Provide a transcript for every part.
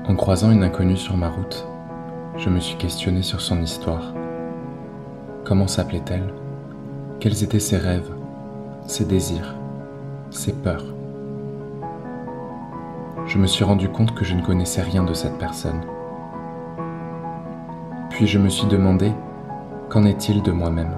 En croisant une inconnue sur ma route, je me suis questionné sur son histoire. Comment s'appelait-elle? Quels étaient ses rêves, ses désirs, ses peurs? Je me suis rendu compte que je ne connaissais rien de cette personne. Puis je me suis demandé, qu'en est-il de moi-même?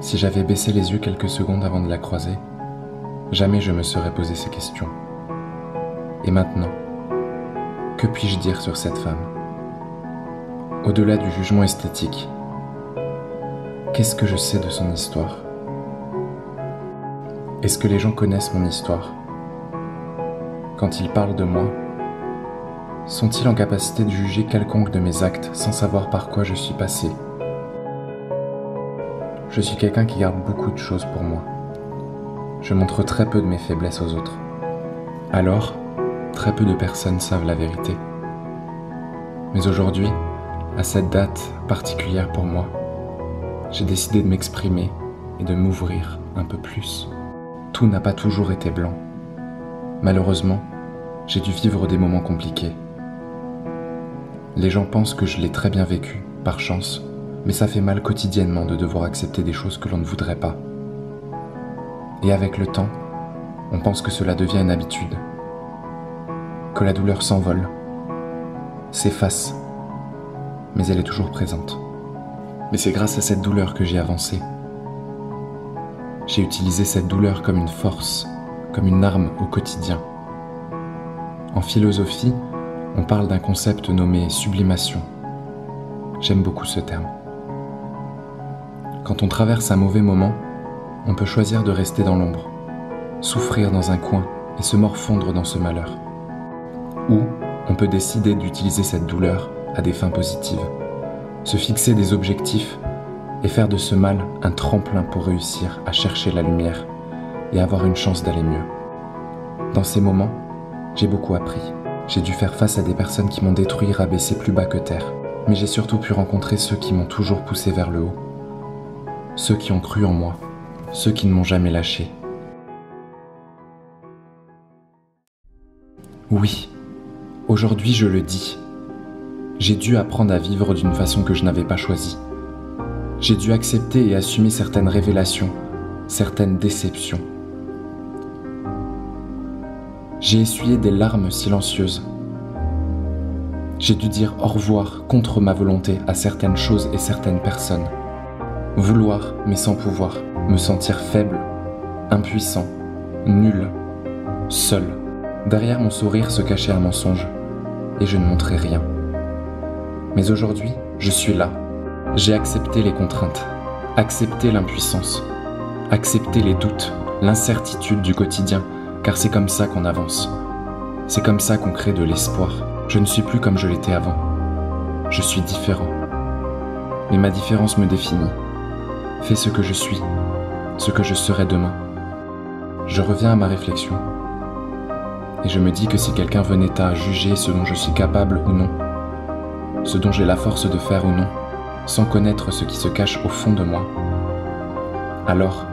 Si j'avais baissé les yeux quelques secondes avant de la croiser, jamais je me serais posé ces questions. Et maintenant, que puis-je dire sur cette femme? Au-delà du jugement esthétique, qu'est-ce que je sais de son histoire? Est-ce que les gens connaissent mon histoire? Quand ils parlent de moi, sont-ils en capacité de juger quelconque de mes actes sans savoir par quoi je suis passé? Je suis quelqu'un qui garde beaucoup de choses pour moi. Je montre très peu de mes faiblesses aux autres. Alors, très peu de personnes savent la vérité. Mais aujourd'hui, à cette date particulière pour moi, j'ai décidé de m'exprimer et de m'ouvrir un peu plus. Tout n'a pas toujours été blanc. Malheureusement, j'ai dû vivre des moments compliqués. Les gens pensent que je l'ai très bien vécu, par chance, mais ça fait mal quotidiennement de devoir accepter des choses que l'on ne voudrait pas. Et avec le temps, on pense que cela devient une habitude, que la douleur s'envole, s'efface, mais elle est toujours présente. Mais c'est grâce à cette douleur que j'ai avancé. J'ai utilisé cette douleur comme une force, comme une arme au quotidien. En philosophie, on parle d'un concept nommé sublimation. J'aime beaucoup ce terme. Quand on traverse un mauvais moment, on peut choisir de rester dans l'ombre, souffrir dans un coin et se morfondre dans ce malheur. Ou on peut décider d'utiliser cette douleur à des fins positives, se fixer des objectifs et faire de ce mal un tremplin pour réussir à chercher la lumière et avoir une chance d'aller mieux. Dans ces moments, j'ai beaucoup appris. J'ai dû faire face à des personnes qui m'ont détruit, rabaissé plus bas que terre, mais j'ai surtout pu rencontrer ceux qui m'ont toujours poussé vers le haut. Ceux qui ont cru en moi, ceux qui ne m'ont jamais lâché. Oui, aujourd'hui je le dis. J'ai dû apprendre à vivre d'une façon que je n'avais pas choisie. J'ai dû accepter et assumer certaines révélations, certaines déceptions. J'ai essuyé des larmes silencieuses. J'ai dû dire au revoir contre ma volonté à certaines choses et certaines personnes. Vouloir, mais sans pouvoir, me sentir faible, impuissant, nul, seul. Derrière mon sourire se cachait un mensonge, et je ne montrais rien. Mais aujourd'hui, je suis là. J'ai accepté les contraintes, accepté l'impuissance, accepté les doutes, l'incertitude du quotidien, car c'est comme ça qu'on avance. C'est comme ça qu'on crée de l'espoir. Je ne suis plus comme je l'étais avant. Je suis différent. Mais ma différence me définit. Fait ce que je suis, ce que je serai demain. Je reviens à ma réflexion. Et je me dis que si quelqu'un venait à juger ce dont je suis capable ou non, ce dont j'ai la force de faire ou non, sans connaître ce qui se cache au fond de moi, alors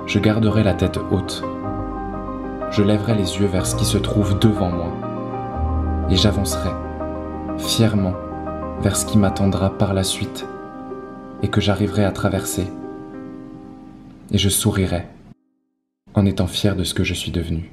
je garderai la tête haute. Je lèverai les yeux vers ce qui se trouve devant moi. Et j'avancerai, fièrement, vers ce qui m'attendra par la suite et que j'arriverai à traverser. Et je sourirai, en étant fier de ce que je suis devenu.